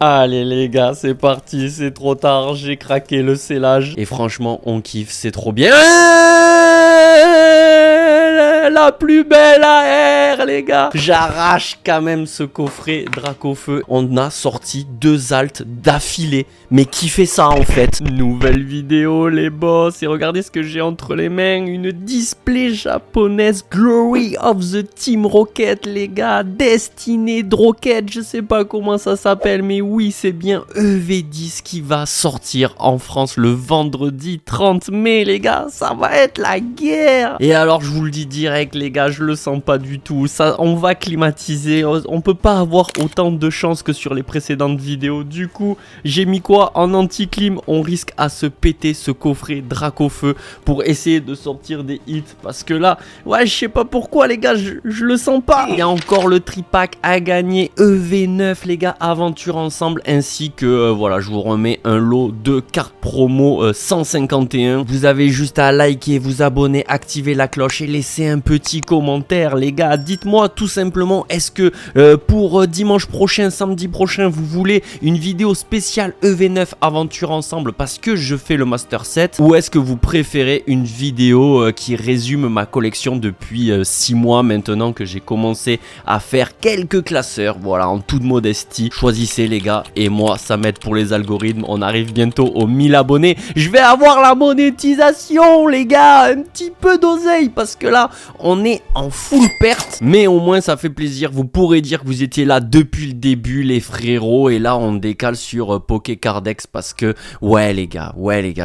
Allez les gars, c'est parti, c'est trop tard, j'ai craqué le scellage. Et franchement, on kiffe, c'est trop bien. La plus belle AR les gars. J'arrache quand même ce coffret Dracofeu. On a sorti 2 alts d'affilée. Mais qui fait ça en fait? Nouvelle vidéo les boss. Et regardez ce que j'ai entre les mains. Une display japonaise Glory of the Team Rocket les gars. Destinée de Rocket, je sais pas comment ça s'appelle. Mais oui, c'est bien EV10 qui va sortir en France le vendredi 30 mai les gars. Ça va être la guerre. Et alors je vous le dis direct les gars, je le sens pas du tout. Ça, on va climatiser. On peut pas avoir autant de chance que sur les précédentes vidéos. Du coup, j'ai mis quoi en anti-clim? On risque à se péter ce coffret Dracofeu pour essayer de sortir des hits. Parce que là, ouais, je sais pas pourquoi les gars, je le sens pas. Il y a encore le tripack à gagner EV9 les gars, aventure ensemble. Ainsi que, voilà, je vous remets un lot de cartes promo 151. Vous avez juste à liker, vous abonner, activer la cloche et laisser un petit commentaire les gars. Dites-moi tout simplement, est-ce que pour dimanche prochain, samedi prochain, vous voulez une vidéo spéciale EV9 aventure ensemble parce que je fais le master set, ou est-ce que vous préférez une vidéo qui résume ma collection depuis 6 mois maintenant que j'ai commencé à faire quelques classeurs? Voilà, en toute modestie, choisissez les gars. Et moi ça m'aide pour les algorithmes. On arrive bientôt aux 1000 abonnés. Je vais avoir la monétisation les gars, un petit peu d'oseille parce que là on est en full perte, mais au moins ça fait plaisir. Vous pourrez dire que vous étiez là depuis le début les frérots. Et là on décale sur Pokécardex parce que ouais les gars,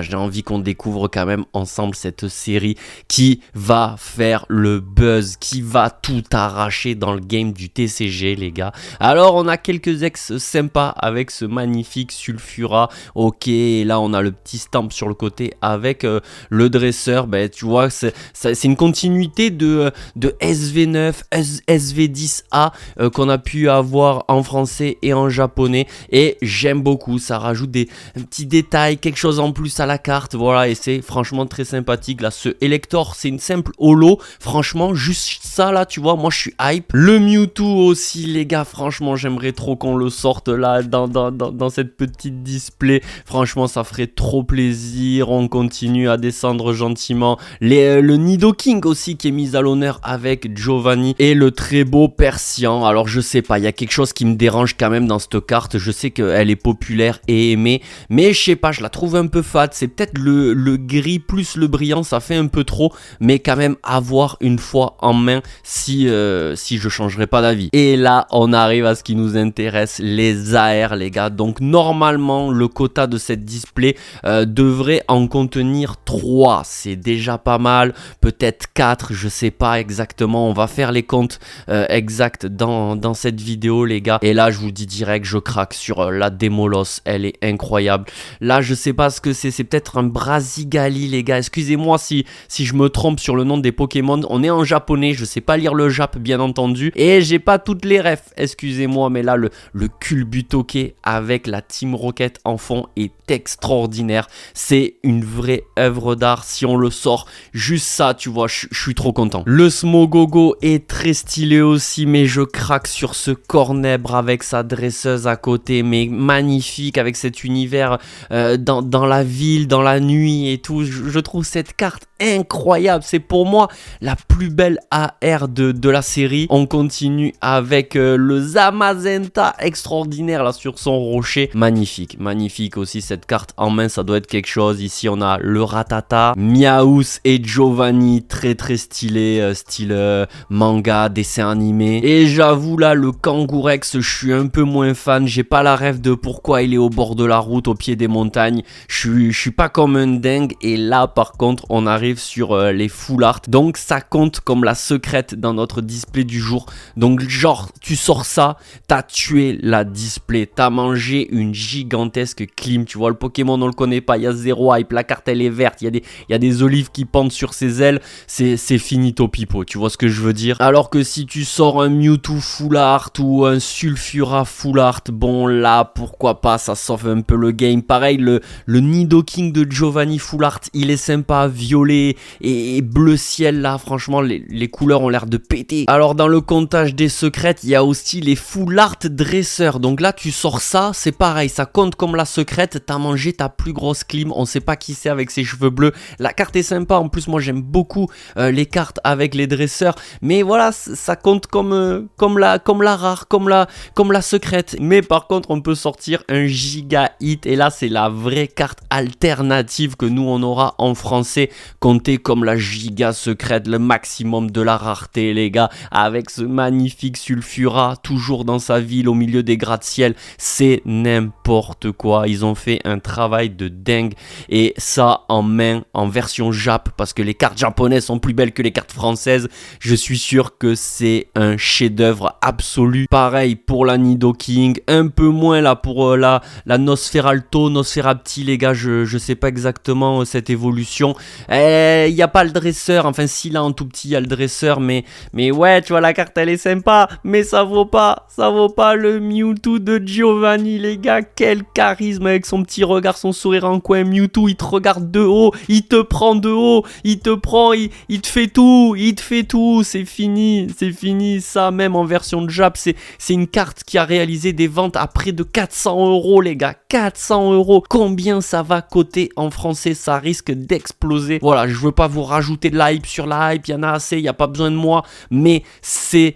j'ai envie qu'on découvre quand même ensemble cette série qui va faire le buzz, qui va tout arracher dans le game du TCG les gars. Alors on a quelques ex sympas avec ce magnifique Sulfura. Ok, et là on a le petit stamp sur le côté avec le dresseur. Ben tu vois, c'est une continuité de SV9, SV10A qu'on a pu avoir en français et en japonais. Et j'aime beaucoup, ça rajoute un petit détail, quelque chose en plus à la carte. Voilà, et c'est franchement très sympathique. Là, ce Elector, c'est une simple holo. Franchement, juste ça là, tu vois, moi je suis hype. Le Mewtwo aussi, les gars, franchement, j'aimerais trop qu'on le sorte là dans cette petite display. Franchement, ça ferait trop plaisir. On continue à descendre gentiment. Le Nidoking aussi qui est mis à l'honneur avec Giovanni et le très beau Persian. Alors, je sais pas, il y a quelque chose qui me dérange quand même dans cette carte. Je sais qu'elle est populaire et aimée, mais je sais pas, je la trouve un peu fade. C'est peut-être le gris plus le brillant, ça fait un peu trop, mais quand même à voir une fois en main si je changerai pas d'avis. Et là on arrive à ce qui nous intéresse, les AR les gars. Donc normalement le quota de cette display devrait en contenir 3, c'est déjà pas mal, peut-être 4, je sais pas exactement. On va faire les comptes exacts dans cette vidéo les gars. Et là je vous dis direct, je craque sur la Démolos, elle est incroyable. Là je sais pas ce que c'est peut-être un Brasigali les gars. Excusez-moi si je me trompe sur le nom des Pokémon. On est en japonais, je sais pas lire le Jap bien entendu. Et j'ai pas toutes les refs, excusez-moi. Mais là le Culbutoke avec la Team Rocket en fond est extraordinaire. C'est une vraie œuvre d'art. Si on le sort, juste ça, tu vois, je suis trop content. Le Smogogo est très stylé aussi, mais je craque sur ce Cornèbre avec sa dresseuse à côté, mais magnifique avec cet univers dans la ville, dans la nuit et tout. Je trouve cette carte incroyable. C'est pour moi la plus belle AR de la série. On continue avec le Zamazenta extraordinaire là sur son rocher. Magnifique, magnifique aussi cette carte en main, ça doit être quelque chose. Ici on a le Ratata, Miaus et Giovanni, très très stylé, style manga, dessin animé. Et j'avoue là le Kangourex, je suis un peu moins fan. J'ai pas la rêve de pourquoi il est au bord de la route, au pied des montagnes. Je suis pas comme un dingue. Et là par contre on arrive sur les full art, donc ça compte comme la secrète dans notre display du jour. Donc genre tu sors ça, t'as tué la display, t'as mangé une gigantesque clim. Tu vois, le Pokémon on le connaît pas, il y a zéro hype, la carte elle est verte, il y a des olives qui pendent sur ses ailes, c'est finito pipo, tu vois ce que je veux dire. Alors que si tu sors un Mewtwo full art ou un Sulfura full art, bon là pourquoi pas, ça sauve un peu le game. Pareil le Nidoking de Giovanni full art, il est sympa, violet et bleu ciel là, franchement les couleurs ont l'air de péter. Alors dans le comptage des secrètes, il y a aussi les full art dresseurs. Donc là tu tu sors ça, c'est pareil, ça compte comme la secrète, t'as mangé ta plus grosse clim, on sait pas qui c'est avec ses cheveux bleus. La carte est sympa, en plus moi j'aime beaucoup les cartes avec les dresseurs, mais voilà, ça compte comme la rare, comme la secrète. Mais par contre, on peut sortir un giga hit, et là c'est la vraie carte alternative que nous on aura en français, comptée comme la giga secrète, le maximum de la rareté les gars, avec ce magnifique Sulfura, toujours dans sa ville au milieu des gratte-ciel. C'est n'importe quoi, ils ont fait un travail de dingue, et ça en main, en version Jap, parce que les cartes japonaises sont plus belles que les cartes françaises. Je suis sûr que c'est un chef-d'œuvre absolu. Pareil pour la Nidoking, un peu moins là pour la Nosferalto, Nosferapti les gars, je sais pas exactement cette évolution. Il n'y a pas le dresseur, enfin si là en tout petit il y a le dresseur, mais ouais, tu vois, la carte elle est sympa, mais ça vaut pas le Mewtwo de Giovanni les gars. Quel charisme avec son petit regard, son sourire en coin. Mewtwo il te regarde de haut, il te prend de haut, il te prend, il te fait tout, c'est fini, ça même en version de Jap, c'est une carte qui a réalisé des ventes à près de 400 € les gars, 400 €. Combien ça va coter en français? Ça risque d'exploser. Voilà, je veux pas vous rajouter de la hype sur la hype, il y en a assez, il y a pas besoin de moi, mais c'est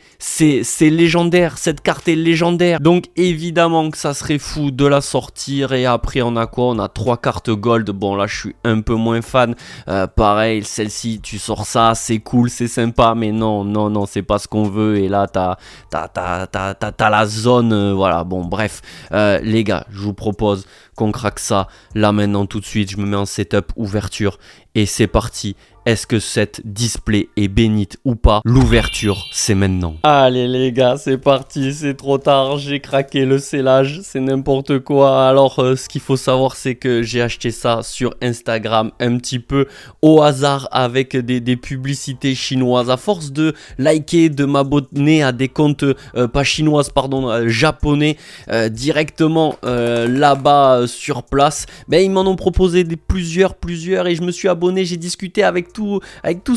légendaire, cette carte est légendaire. Donc évidemment que ça serait fou de la sortir. Et après on a quoi? On a 3 cartes gold. Bon là je suis un peu moins fan. Pareil, celle-ci, tu sors ça, c'est cool, c'est sympa, mais non, c'est pas ce qu'on veut. Et là t'as la zone, voilà, bon bref. Les gars, je vous propose qu'on craque ça là maintenant tout de suite. Je me mets en setup, ouverture, et c'est parti. Est-ce que cette display est bénite ou pas? L'ouverture, c'est maintenant. Allez les gars, c'est parti, c'est trop tard, j'ai craqué le scellage, c'est n'importe quoi. Alors, ce qu'il faut savoir, c'est que j'ai acheté ça sur Instagram un petit peu au hasard avec des publicités chinoises. À force de liker, de m'abonner à des comptes, pas chinoises, pardon, japonais, directement là-bas sur place, ben ils m'en ont proposé plusieurs, et je me suis abonné, j'ai discuté avec tous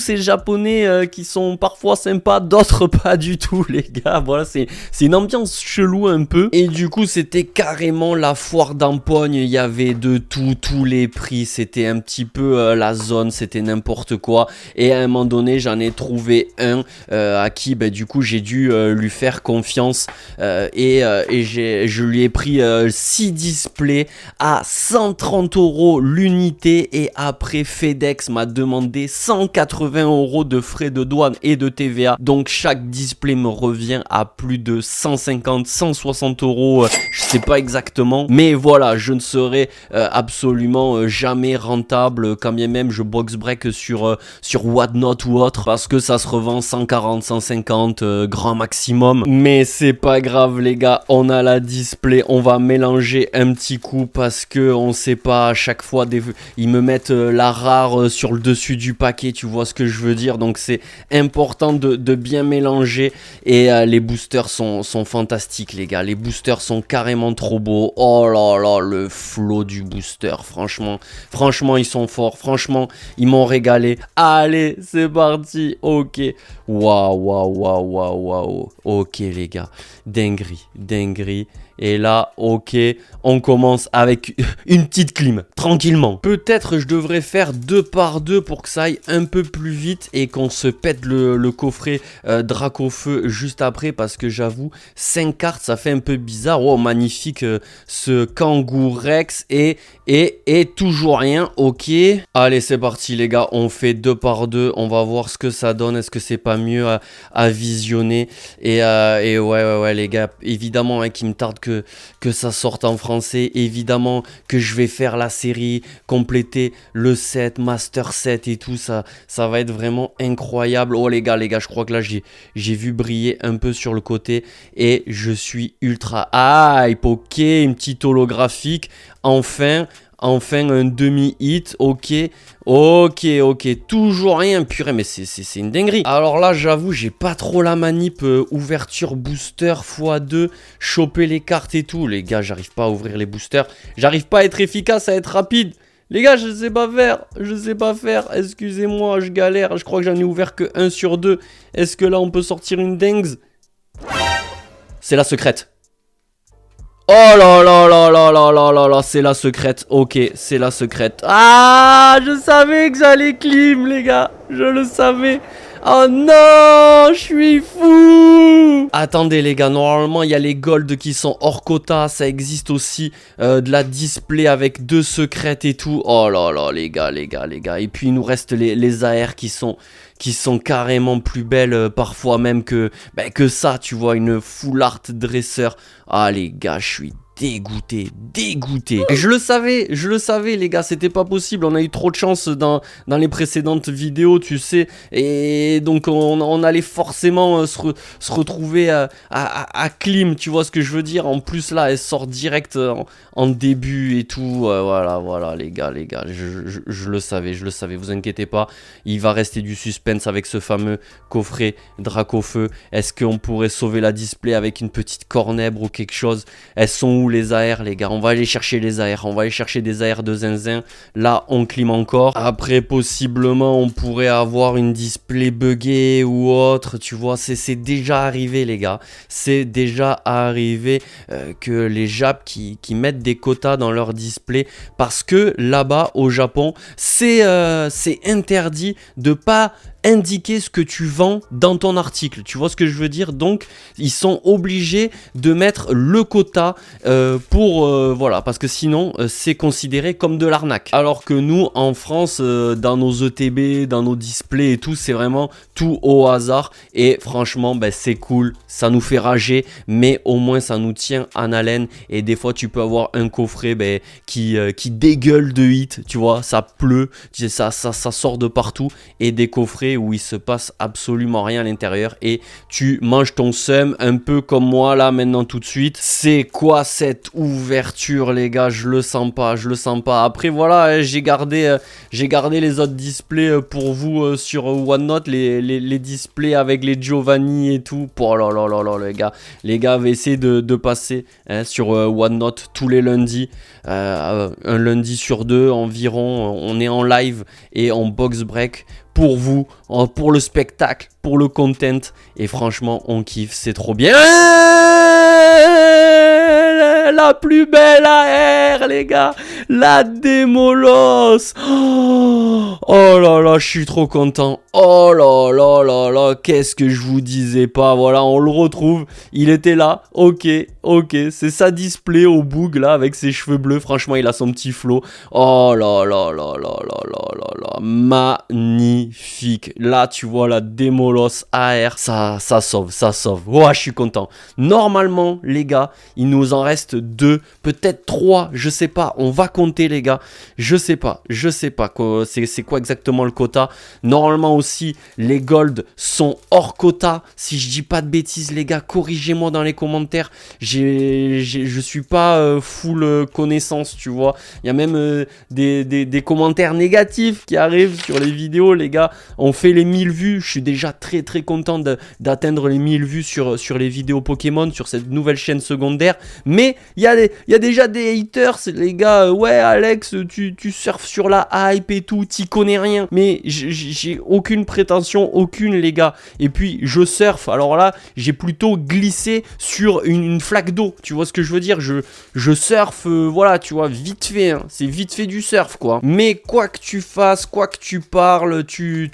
ces japonais qui sont parfois sympas, d'autres pas du tout les gars. Voilà, c'est une ambiance chelou un peu, et du coup c'était carrément la foire d'empoigne. Il y avait de tout, tous les prix, c'était un petit peu la zone, c'était n'importe quoi. Et à un moment donné j'en ai trouvé un à qui du coup j'ai dû lui faire confiance, et je lui ai pris 6 displays à 130 € l'unité, et après FedEx m'a demandé 180 € de frais de douane et de TVA. Donc chaque display me revient à plus de 150-160 €, je sais pas exactement, mais voilà, je ne serai absolument jamais rentable, quand bien même je box break sur Whatnot ou autre, parce que ça se revend 140-150 grand maximum. Mais c'est pas grave les gars, on a la display, on va mélanger un petit coup, parce que on sait pas, à chaque fois ils me mettent la rare sur le dessus du paquet, tu vois ce que je veux dire. Donc c'est important de bien mélanger, et les boosters sont fantastiques les gars, les boosters sont carrément trop beaux. Oh là là, le flow du booster, franchement ils sont forts, franchement ils m'ont régalé. Allez, c'est parti. Ok, waouh, ok les gars, dinguerie. Et là, ok, on commence avec une petite clim, tranquillement. Peut-être je devrais faire 2 par 2 pour que ça aille un peu plus vite, et qu'on se pète le coffret Dracofeu juste après, parce que j'avoue, 5 cartes, ça fait un peu bizarre. Oh, magnifique ce Kangourex, et toujours rien, ok. Allez, c'est parti les gars, on fait 2 par 2, on va voir ce que ça donne. Est-ce que c'est pas mieux à visionner? Et ouais les gars, évidemment qu'il me tarde que ça sorte en français, évidemment que je vais faire la série, compléter le set, master set et tout, ça va être vraiment incroyable. Oh les gars, je crois que là j'ai vu briller un peu sur le côté, et je suis ultra hype. Ok, une petite holographique, enfin un demi-hit, ok, toujours rien, purée, mais c'est une dinguerie. Alors là, j'avoue, j'ai pas trop la manip, ouverture booster x2, choper les cartes et tout. Les gars, j'arrive pas à ouvrir les boosters, j'arrive pas à être efficace, à être rapide. Les gars, je sais pas faire, excusez-moi, je galère, je crois que j'en ai ouvert que 1 sur 2. Est-ce que là, on peut sortir une dingue? C'est la secrète. là là là là là là là là, c'est la secrète. Ok, c'est la secrète. Ah, je savais que j'allais clim, les gars. Je le savais. Oh non, je suis fou. Attendez les gars, normalement il y a les golds qui sont hors quota. Ça existe aussi de la display avec 2 secrètes et tout. Oh là là les gars, les gars, les gars. Et puis il nous reste les AR qui sont carrément plus belles parfois même que ça, tu vois, une full art dresseur. Ah les gars, je suis dégoûté, dégoûté. Et je le savais les gars, c'était pas possible. On a eu trop de chance dans les précédentes vidéos, tu sais. Et donc on allait forcément se retrouver à clim, tu vois ce que je veux dire. En plus là, elle sort direct en début et tout. Voilà les gars, je le savais, vous inquiétez pas. Il va rester du suspense avec ce fameux coffret Dracofeu. Est-ce qu'on pourrait sauver la display avec une petite cornèbre ou quelque chose? Elles sont où les AR les gars? On va aller chercher les AR, on va aller chercher des AR de zinzin. Là on clim encore. Après possiblement on pourrait avoir une display buggée ou autre, tu vois. C'est déjà arrivé les gars. C'est déjà arrivé que les Japs qui mettent des quotas dans leur display, parce que là-bas au Japon c'est interdit de pas indiquer ce que tu vends dans ton article, tu vois ce que je veux dire. Donc ils sont obligés de mettre le quota pour voilà, parce que sinon c'est considéré comme de l'arnaque. Alors que nous en France dans nos ETB, dans nos displays et tout, c'est vraiment tout au hasard. Et franchement c'est cool, ça nous fait rager, mais au moins ça nous tient en haleine. Et des fois tu peux avoir un coffret qui dégueule de hit, tu vois, ça pleut, ça sort de partout, et des coffrets où il se passe absolument rien à l'intérieur et tu manges ton seum un peu comme moi là maintenant tout de suite. C'est quoi cette ouverture les gars? Je le sens pas. Après voilà, j'ai gardé les autres displays pour vous sur OneNote, les displays avec les Giovanni et tout. Oh là là là là les gars va essayer de passer sur OneNote tous les lundis, un lundi sur 2 environ. On est en live et en box break pour vous, pour le spectacle, pour le content. Et franchement, on kiffe, c'est trop bien. La plus belle AR, les gars. La Démolos. Oh là là, je suis trop content. Oh là là là là, qu'est-ce que je vous disais pas. Voilà, on le retrouve. Il était là. Ok, c'est sa display au boug là, avec ses cheveux bleus. Franchement, il a son petit flow. Oh là là là là là là là là. Magnifique. Là, tu vois la Démolos AR. Ça sauve. Oh, je suis content. Normalement, les gars, il nous en reste 2, peut-être 3, je sais pas. On va compter, les gars. Je sais pas. C'est quoi exactement le quota? Normalement aussi, les golds sont hors quota. Si je dis pas de bêtises, les gars, corrigez-moi dans les commentaires. Je suis pas full connaissance, tu vois. Il y a même des commentaires négatifs qui arrivent sur les vidéos, les gars. On fait les 1000 vues. Je suis déjà très très content d'atteindre les 1000 vues sur les vidéos Pokémon, sur cette nouvelle chaîne secondaire. Mais il y a déjà des haters, les gars. Ouais, Alex, tu surfes sur la hype et tout, t'y connais rien. Mais j'ai aucune prétention, aucune, les gars. Et puis je surfe. Alors là, j'ai plutôt glissé sur une flaque d'eau. Tu vois ce que je veux dire? Je surfe, voilà, tu vois, vite fait. Hein. C'est vite fait du surf, quoi. Mais quoi que tu fasses, quoi que tu parles, tu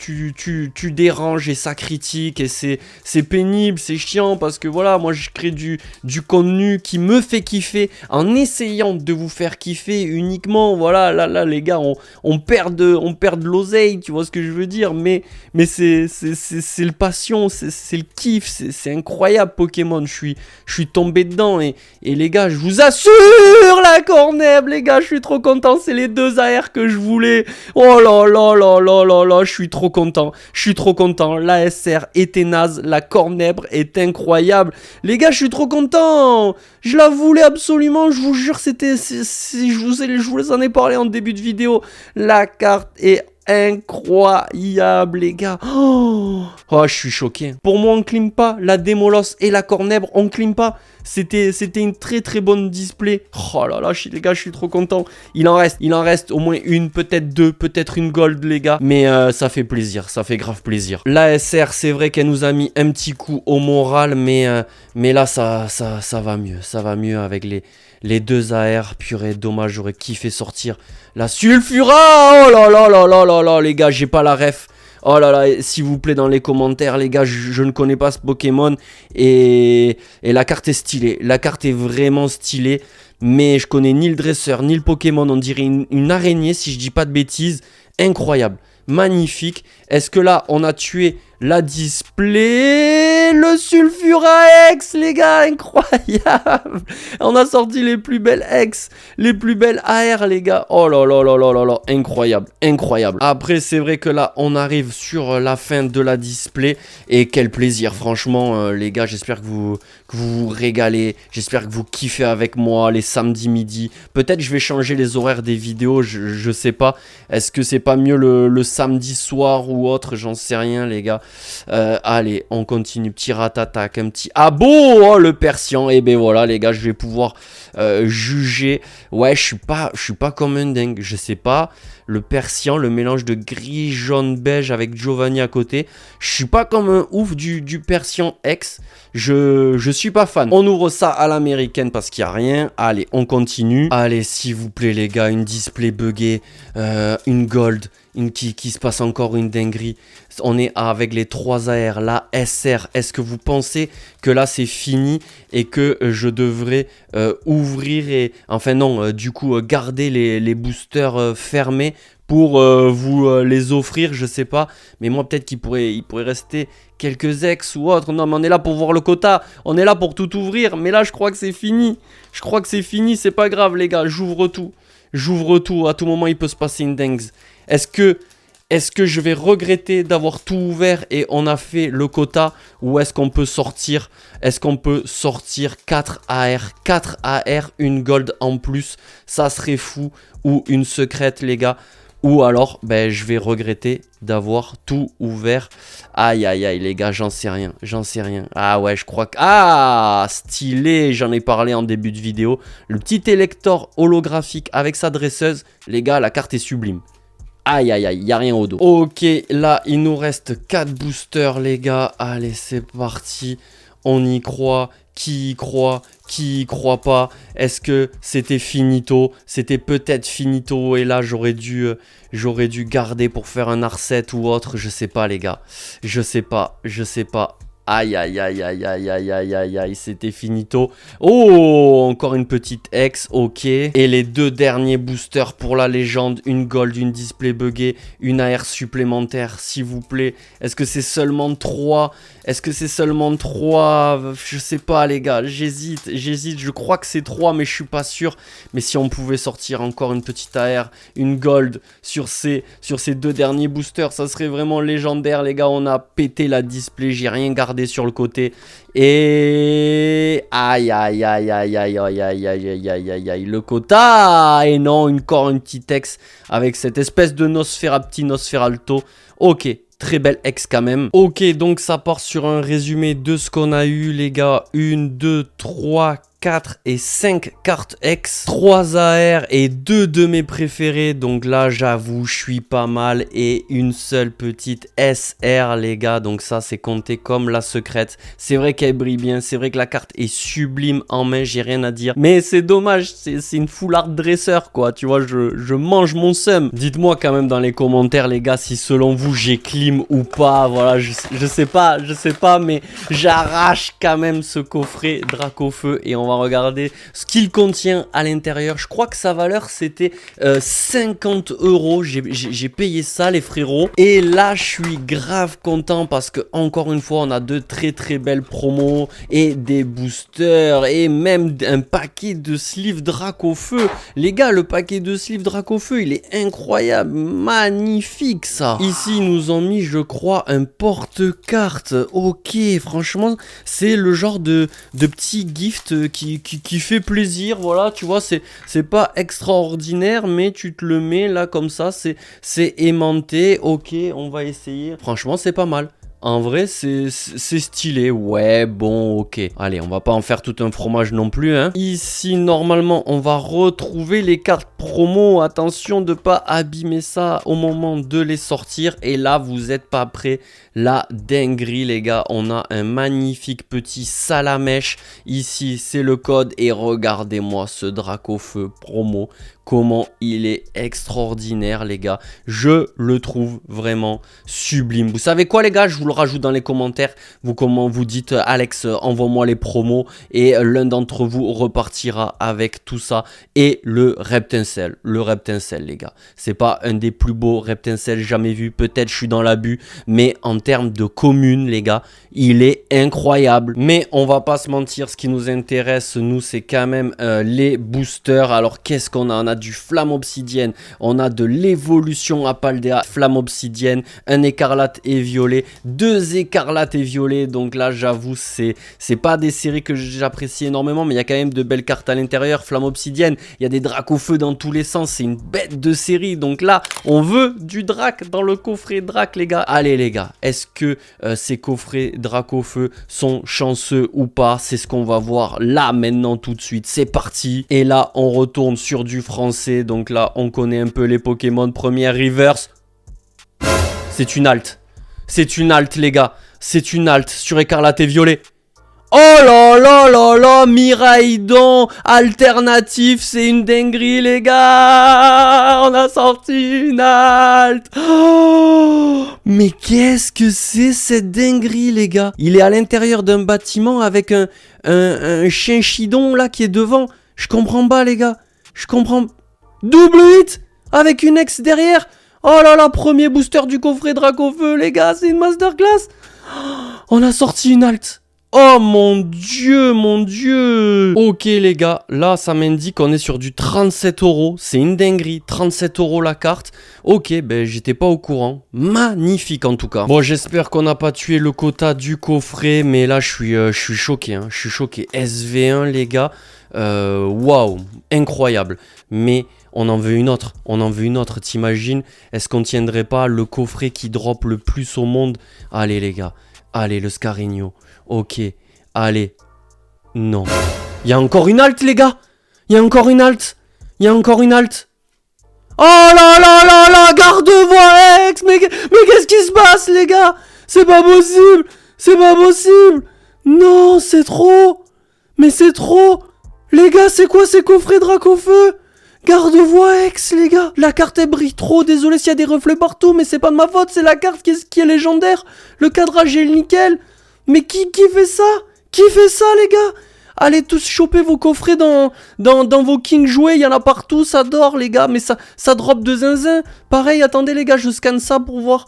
déranges et ça critique. Et c'est pénible, c'est chiant, parce que voilà, moi je crée du contenu qui me fait kiffer en essayant de vous faire kiffer uniquement. Voilà, là les gars, on perd de l'oseille, tu vois ce que je veux dire, mais c'est le passion, c'est le kiff, c'est incroyable Pokémon. Je suis tombé dedans et les gars, je vous assure, la cornèbre, les gars, je suis trop content. C'est les 2 AR que je voulais. Oh là là là là là là, je suis trop content. La SR était naze, la cornèbre est incroyable. Les gars, je suis trop content. Je la voulais absolument, je vous jure, je vous en ai parlé en début de vidéo. La carte est incroyable, les gars. Oh, je suis choqué. Pour moi, on clim pas. La Démolos et la cornèbre, on clim pas. C'était une très très bonne display. Oh là là, les gars, je suis trop content. Il en reste au moins une, peut-être 2, peut-être une gold, les gars. Mais ça fait plaisir, ça fait grave plaisir. La SR, c'est vrai qu'elle nous a mis un petit coup au moral, mais là, ça va mieux. Ça va mieux avec Les 2 AR, purée, dommage, j'aurais kiffé sortir la Sulfura. Oh là là là là là là, les gars, j'ai pas la ref. Oh là là, s'il vous plaît, dans les commentaires, les gars, je ne connais pas ce Pokémon. Et la carte est stylée. La carte est vraiment stylée. Mais je connais ni le dresseur, ni le Pokémon. On dirait une araignée, si je dis pas de bêtises. Incroyable. Magnifique. Est-ce que là, on a tué la display? Le Sulfura X, les gars, incroyable. On a sorti les plus belles X, les plus belles AR, les gars. Oh là là là là là là, incroyable, incroyable. Après, c'est vrai que là, on arrive sur la fin de la display. Et quel plaisir, franchement, les gars, j'espère que vous vous régalez. J'espère que vous kiffez avec moi les samedis midi. Peut-être je vais changer les horaires des vidéos, je sais pas. Est-ce que c'est pas mieux le samedi soir ou autre? J'en sais rien, les gars. Allez, on continue. Petit ratatac, un petit abo, oh, le Persian. Et ben voilà, les gars, je vais pouvoir juger. Ouais, je suis pas comme un dingue. Je sais pas. Le Persian, le mélange de gris, jaune, beige avec Giovanni à côté. Je suis pas comme un ouf du Persian X. Je suis pas fan. On ouvre ça à l'américaine parce qu'il n'y a rien. Allez, on continue. Allez, s'il vous plaît, les gars, une display buggée, une gold, qui se passe encore une dinguerie. On est avec les 3 AR, la SR. Est-ce que vous pensez que là, c'est fini et que je devrais ouvrir et... Enfin non, du coup, garder les boosters fermés pour vous les offrir, je sais pas. Mais moi, peut-être il pourrait rester quelques ex ou autre. Non, mais on est là pour voir le quota. On est là pour tout ouvrir. Mais là, je crois que c'est fini. Je crois que c'est fini. C'est pas grave, les gars. J'ouvre tout. J'ouvre tout. À tout moment, il peut se passer une dingue. Est-ce que je vais regretter d'avoir tout ouvert et on a fait le quota? Ou est-ce qu'on peut sortir 4 AR? 4 AR, une gold en plus. Ça serait fou. Ou une secrète, les gars. Ou alors, ben, je vais regretter d'avoir tout ouvert. Aïe, aïe, aïe, les gars, j'en sais rien. J'en sais rien. Ah ouais, je crois que... Ah, stylé, j'en ai parlé en début de vidéo. Le petit élector holographique avec sa dresseuse. Les gars, la carte est sublime. Aïe, aïe, aïe, il n'y a rien au dos. Ok, là, il nous reste 4 boosters, les gars. Allez, c'est parti. On y croit. Qui y croit? Qui y croit pas? Est-ce que c'était finito? C'était peut-être finito et là j'aurais dû garder pour faire un R7 ou autre. Je sais pas, les gars. Je sais pas. Aïe, aïe, aïe, aïe, aïe, aïe, aïe, aïe, aïe, c'était finito. Oh, encore une petite X, ok. Et les 2 derniers boosters pour la légende, une gold, une display buggée, une AR supplémentaire, s'il vous plaît. Est-ce que c'est seulement 3? Est-ce que c'est seulement 3? Je sais pas, les gars, j'hésite. Je crois que c'est 3, mais je suis pas sûr. Mais si on pouvait sortir encore une petite AR, une gold sur ces 2 derniers boosters, ça serait vraiment légendaire, les gars. On a pété la display, j'ai rien gardé sur le côté et aïe aïe aïe aïe aïe aïe aïe aïe aïe aïe aïe le quota. Et non, encore une petite ex avec cette espèce de petit Nosferalto. Ok, très belle ex quand même. Ok, donc ça part sur un résumé de ce qu'on a eu, les gars. 1, 2, 3, 4 et 5 cartes X, 3 AR et 2 de mes préférés. Donc là, j'avoue, je suis pas mal. Et une seule petite SR, les gars. Donc ça, c'est compté comme la secrète. C'est vrai qu'elle brille bien. C'est vrai que la carte est sublime en main. J'ai rien à dire. Mais c'est dommage. C'est une full art dresseur, quoi. Tu vois, je mange mon seum. Dites-moi quand même dans les commentaires, les gars, si selon vous, j'ai clim ou pas. Voilà, je sais pas. Mais j'arrache quand même ce coffret Dracofeu. Et on va regarder ce qu'il contient à l'intérieur. Je crois que sa valeur c'était 50 €. J'ai payé ça, les frérots. Et là je suis grave content parce que encore une fois on a de très belles promos et des boosters et même un paquet de sleeves Dracofeu. Les gars, le paquet de sleeves Dracofeu il est incroyable, magnifique ça. Ici ils nous ont mis, je crois, un porte-carte. Ok, franchement c'est le genre de petit gift qui fait plaisir. Voilà, tu vois, c'est pas extraordinaire, mais tu te le mets là comme ça, c'est aimanté. Ok, on va essayer. Franchement, c'est pas mal. En vrai, c'est stylé. Ouais, bon, ok. Allez, on va pas en faire tout un fromage non plus, hein. Ici, normalement, on va retrouver les cartes promo, attention de pas abîmer ça au moment de les sortir. Et là, vous êtes pas prêts. La dinguerie, les gars. On a un magnifique petit salamèche. Ici, c'est le code. Et regardez-moi ce Dracofeu promo. Comment il est extraordinaire, les gars. Je le trouve vraiment sublime. Vous savez quoi, les gars? Je vous le rajoute dans les commentaires. Vous dites, Alex, envoie-moi les promos. Et l'un d'entre vous repartira avec tout ça. Et le Reptincelle. Le Reptincelle, les gars. C'est pas un des plus beaux Reptincelles jamais vus. Peut-être je suis dans l'abus. Mais en termes de commune, les gars, il est incroyable. Mais on va pas se mentir. Ce qui nous intéresse, nous, c'est quand même les boosters. Alors, qu'est-ce qu'on a? On a du flamme obsidienne, on a de l'évolution Apaldea, flamme obsidienne, un écarlate et violet, 2 écarlates et violet. Donc là, j'avoue, c'est pas des séries que j'apprécie énormément, mais il y a quand même de belles cartes à l'intérieur. Flamme obsidienne, il y a des dracs au feu dans tous les sens, c'est une bête de série. Donc là, on veut du drac dans le coffret drac, les gars. Allez, les gars, est-ce que ces coffrets drac au feu sont chanceux ou pas? C'est ce qu'on va voir là, maintenant, tout de suite. C'est parti. Et là, on retourne sur du français. Donc là, on connaît un peu les Pokémon. Première reverse. C'est une halte. C'est une halte, les gars. C'est une halte sur écarlate et violet. Oh là là là là, Miraidon alternatif, c'est une dinguerie, les gars. On a sorti une halte. Oh, mais qu'est-ce que c'est cette dinguerie, les gars? Il est à l'intérieur d'un bâtiment avec un chien chidon là qui est devant. Je comprends pas, les gars. Je comprends. Double hit avec une ex derrière. Oh là là, premier booster du coffret Dracofeu, les gars, c'est une masterclass. On a sorti une halte. Oh mon dieu, mon dieu. Ok, les gars, là ça m'indique qu'on est sur du 37 €. C'est une dinguerie, 37 € la carte. Ok, ben j'étais pas au courant. Magnifique en tout cas. Bon, j'espère qu'on n'a pas tué le quota du coffret, mais là je suis choqué, hein. Je suis choqué. SV1, les gars. Waouh, incroyable. Mais on en veut une autre. On en veut une autre. T'imagines? Est-ce qu'on tiendrait pas le coffret qui drop le plus au monde? Allez, les gars. Allez, le Scarigno. Ok. Allez. Non. Il y a encore une halte, les gars. Il y a encore une halte. Il y a encore une halte. Oh là là là là, garde-voie ex. Mais qu'est-ce qui se passe, les gars? C'est pas possible. C'est pas possible. Non, c'est trop. Mais c'est trop. Les gars, c'est quoi ces coffrets Dracofeu? Garde-voie ex, les gars. La carte, elle brille trop. Désolé s'il y a des reflets partout, mais c'est pas de ma faute. C'est la carte qui est légendaire. Le cadrage est nickel. Mais qui fait ça? Qui fait ça, les gars? Allez tous choper vos coffrets dans vos King jouets. Il y en a partout, ça dort, les gars. Mais ça drop de zinzin. Pareil, attendez, les gars, je scanne ça pour voir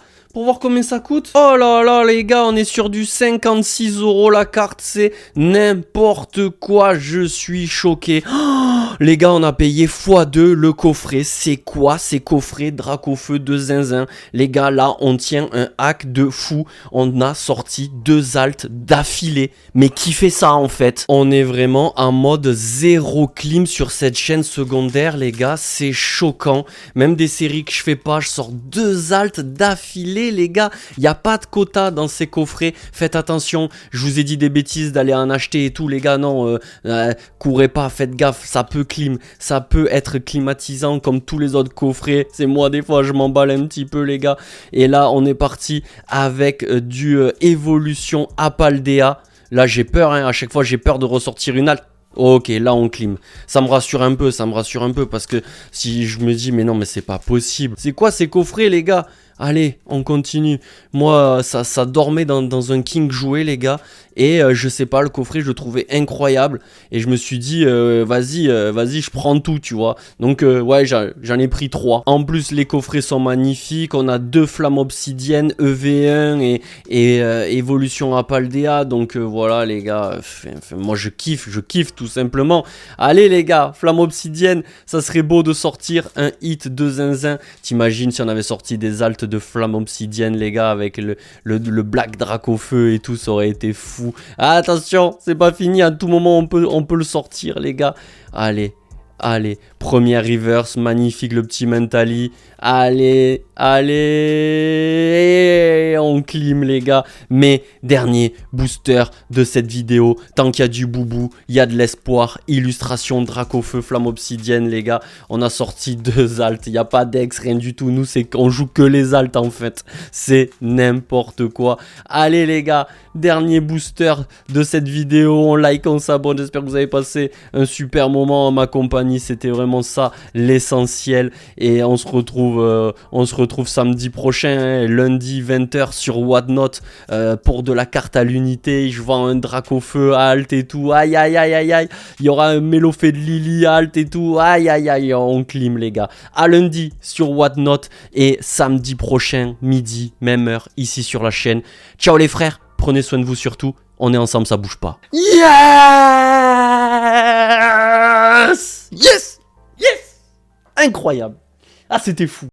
combien ça coûte. Oh là là, les gars, on est sur du 56 € la carte. C'est n'importe quoi. Je suis choqué. Oh, les gars, on a payé x2 le coffret. C'est quoi ces coffrets Dracofeu de zinzin? Les gars, là, on tient un hack de fou. On a sorti 2 altes d'affilée. Mais qui fait ça, en fait? On est vraiment en mode zéro clim sur cette chaîne secondaire, les gars. C'est choquant. Même des séries que je fais pas, je sors 2 altes d'affilée. Les gars, il n'y a pas de quota dans ces coffrets. Faites attention, je vous ai dit des bêtises d'aller en acheter et tout, les gars. Non, courez pas, faites gaffe, ça peut ça peut être climatisant comme tous les autres coffrets. C'est moi, des fois, je m'emballe un petit peu, les gars. Et là, on est parti avec du évolution Apaldea. Là, j'ai peur, hein. À chaque fois, j'ai peur de ressortir une halte. Ok, là on clim. Ça me rassure un peu parce que si je me dis mais non mais c'est pas possible. C'est quoi ces coffrets, les gars? Allez, on continue. Moi, ça dormait dans un King jouet, les gars. Et je sais pas, le coffret, je le trouvais incroyable. Et je me suis dit, vas-y, je prends tout, tu vois. Donc, ouais, j'en ai pris 3. En plus, les coffrets sont magnifiques. On a 2 flammes obsidiennes, EV1 et évolution Apaldea. Donc, voilà, les gars. Moi, je kiffe tout simplement. Allez, les gars, flamme obsidienne. Ça serait beau de sortir un hit de zinzin. T'imagines si on avait sorti des altes de flamme obsidienne, les gars, avec le Black Dracofeu et tout, ça aurait été fou. Ah, attention, c'est pas fini, à tout moment on peut le sortir, les gars. Allez, Première reverse, magnifique le petit Mentally. Allez, allez, on clim les gars. Mais dernier booster de cette vidéo. Tant qu'il y a du boubou, il y a de l'espoir. Illustration Dracofeu, flamme obsidienne les gars. On a sorti 2 alts, il n'y a pas d'ex, rien du tout. Nous c'est qu'on joue que les alts en fait. C'est n'importe quoi. Allez les gars, dernier booster de cette vidéo. On like, on s'abonne. J'espère que vous avez passé un super moment en ma compagnie. C'était vraiment ça l'essentiel. Et on se retrouve samedi prochain, hein, lundi 20h sur Whatnot pour de la carte à l'unité. Je vends un Dracofeu alt et tout. Aïe aïe aïe aïe aïe. Il y aura un Mélofée de Lily alt et tout. Aïe aïe aïe. On clim les gars. À lundi sur Whatnot et samedi prochain midi même heure ici sur la chaîne. Ciao les frères. Prenez soin de vous surtout. On est ensemble, ça bouge pas. Yes! Yes! Yes! Incroyable. Ah, c'était fou.